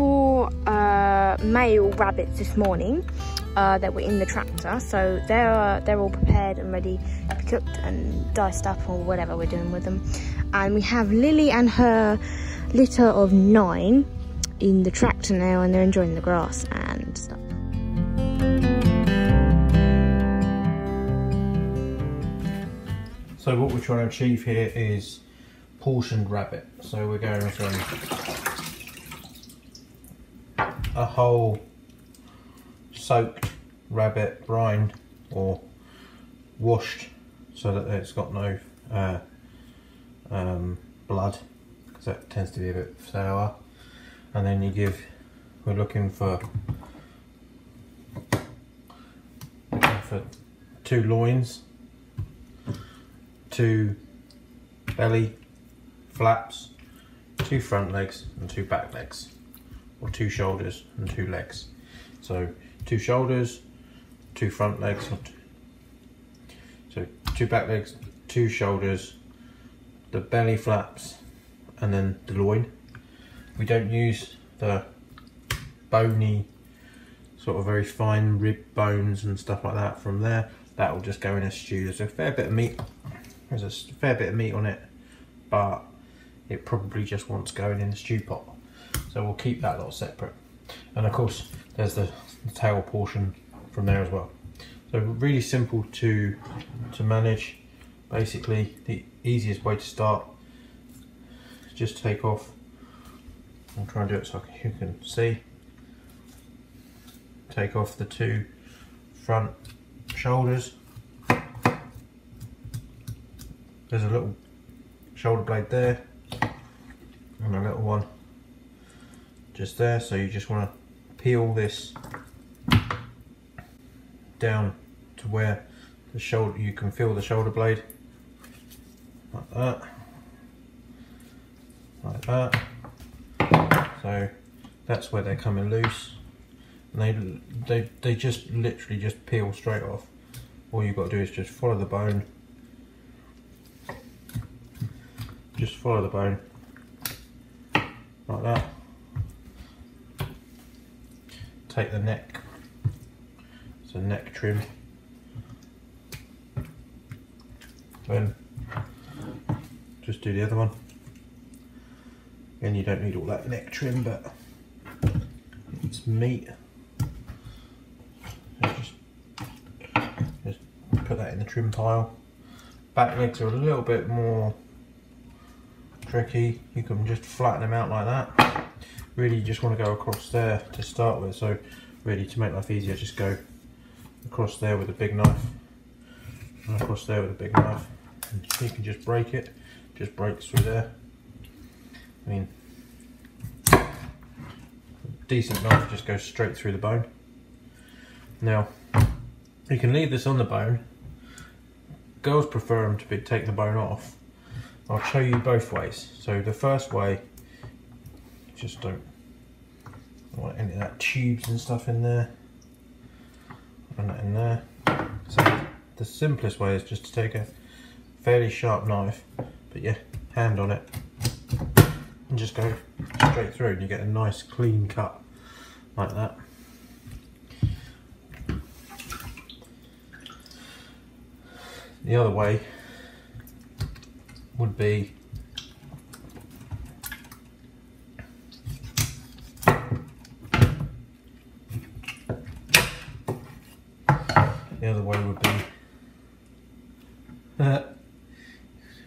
4 male rabbits this morning that were in the tractor, so they're all prepared and ready to be cooked and diced up or whatever we're doing with them. And we have Lily and her litter of 9 in the tractor now, and they're enjoying the grass and stuff. So what we're trying to achieve here is portioned rabbit. So we're going from a whole soaked rabbit, brined or washed so that it's got no blood, because that tends to be a bit sour. And then we're looking for 2 loins, 2 belly flaps, 2 front legs and 2 back legs, or 2 shoulders and 2 legs. So 2 shoulders, 2 front legs, so 2 back legs, 2 shoulders, the belly flaps, and then the loin. We don't use the bony, sort of very fine rib bones and stuff like that from there. That will just go in a stew. There's a fair bit of meat. There's a fair bit of meat on it, but it probably just wants going in the stew pot. So we'll keep that lot separate. And of course, there's the tail portion from there as well. So really simple to manage. Basically, the easiest way to start is just take off. I'll try and do it so you can see. Take off the 2 front shoulders. There's a little shoulder blade there and a little one just there, so you just want to peel this down to where the shoulder, you can feel the shoulder blade, like that, like that. So that's where they're coming loose, and they just literally just peel straight off. All you've got to do is just follow the bone. Just follow the bone like that. Take the neck, so neck trim. Then just do the other one. And you don't need all that neck trim, but it's meat. Just put that in the trim pile. Back legs are a little bit more tricky. You can just flatten them out like that. Really, you just want to go across there to start with. So really, to make life easier, just go across there with a big knife, and across there with a big knife. And you can just break it. Just breaks through there. I mean, a decent knife just goes straight through the bone. Now, you can leave this on the bone. Girls prefer them to take the bone off. I'll show you both ways. So the first way, just don't want any of that tubes and stuff in there. And that in there. So the simplest way is just to take a fairly sharp knife, put your hand on it, and just go straight through, and you get a nice clean cut like that. The other way would be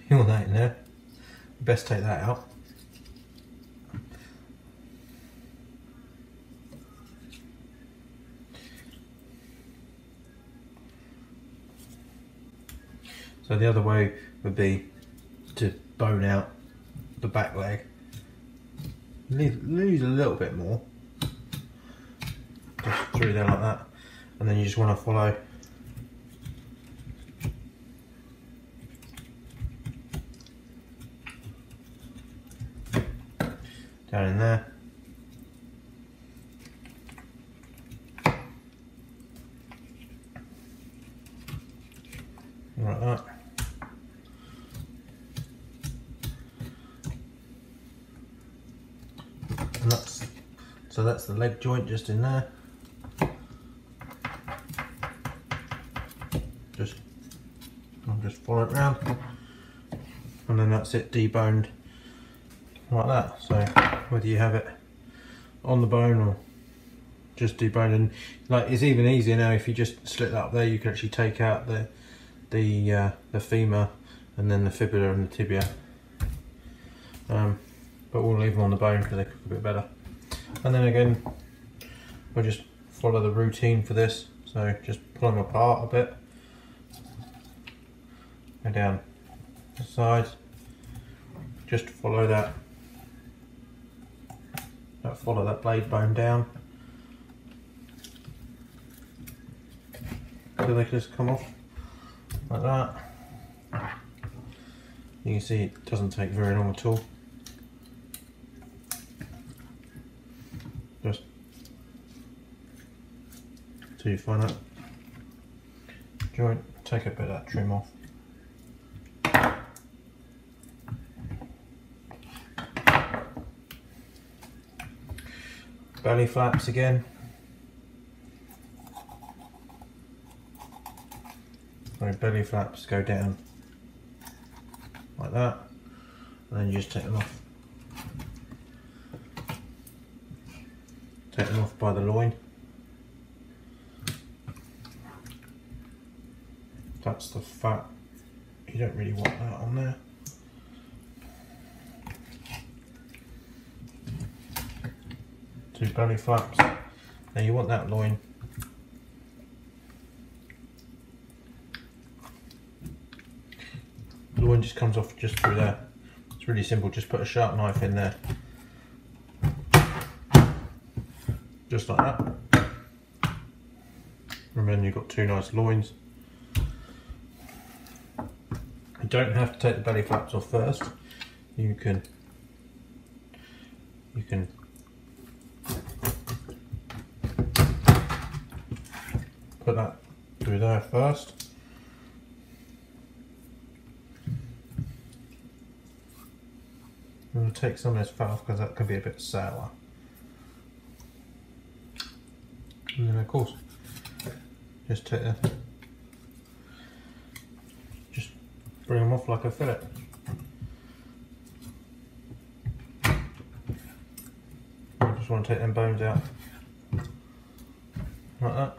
you want that in there, best take that out. So the other way would be to bone out the back leg. Lose a little bit more, just through there like that, and then you just want to follow down in there. Like that. And that's So that's the leg joint just in there. I'll just follow it around, and then that's it deboned like that. So whether you have it on the bone or just deboned, and like it's even easier now if you just slit that up there, you can actually take out the femur and then the fibula and the tibia. But we'll leave them on the bone because they cook a bit better. And then again, we'll just follow the routine for this. So just pull them apart a bit. Go down the side, just follow that blade bone down. So they just come off like that. You can see it doesn't take very long at all. Just till you find that joint, take a bit of that trim off. Belly flaps again. So belly flaps go down like that, and then you just take them off. Take them off by the loin. That's the fat. You don't really want that on there. Two belly flaps. Now you want that loin. The loin just comes off just through there. It's really simple, just put a sharp knife in there. Just like that. And then you've got two nice loins. You don't have to take the belly flaps off first. You can put that through there first. I'm going to take some of this fat off because that can be a bit sour. And then of course, just take the, just bring them off like a fillet. I just want to take them bones out like that.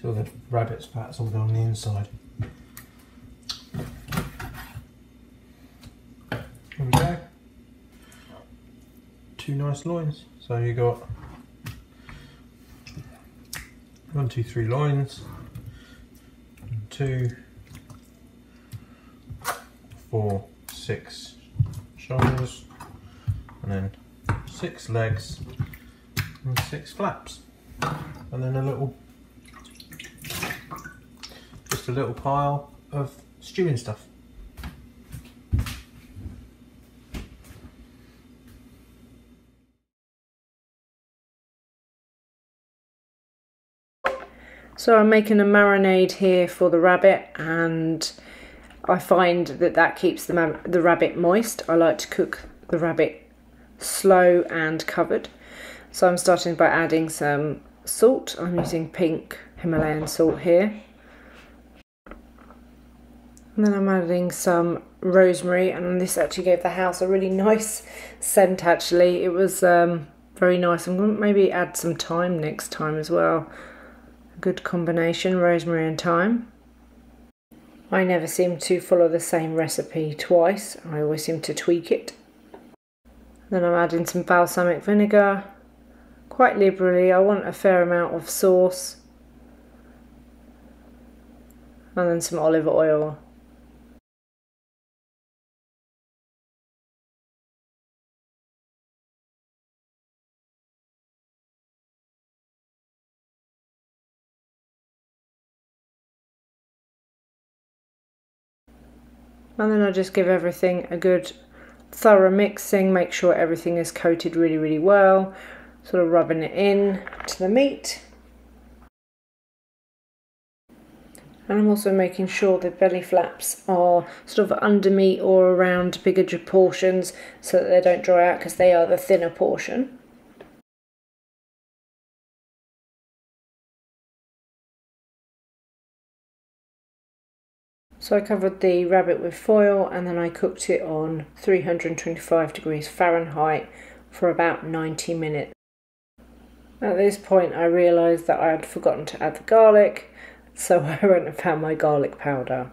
So the rabbit's fat's all on the inside. There we go. Two nice loins. So you got 1, 2, 3 loins, 2, 4, 6 shoulders, and then 6 legs and 6 flaps, and then just a little pile of stewing stuff. So I'm making a marinade here for the rabbit, and I find that keeps the rabbit moist. I like to cook the rabbit slow and covered. So I'm starting by adding some salt. I'm using pink Himalayan salt here. And then I'm adding some rosemary, and this actually gave the house a really nice scent actually. It was very nice. I'm going to maybe add some thyme next time as well. Good combination, rosemary and thyme. I never seem to follow the same recipe twice. I always seem to tweak it. Then I'm adding some balsamic vinegar, quite liberally. I want a fair amount of sauce. And then some olive oil. And then I just give everything a good thorough mixing, make sure everything is coated really, really well, sort of rubbing it in to the meat. And I'm also making sure the belly flaps are sort of under meat or around bigger portions so that they don't dry out, because they are the thinner portion. So I covered the rabbit with foil and then I cooked it on 325 degrees Fahrenheit for about 90 minutes. At this point I realised that I had forgotten to add the garlic, so I went and found my garlic powder.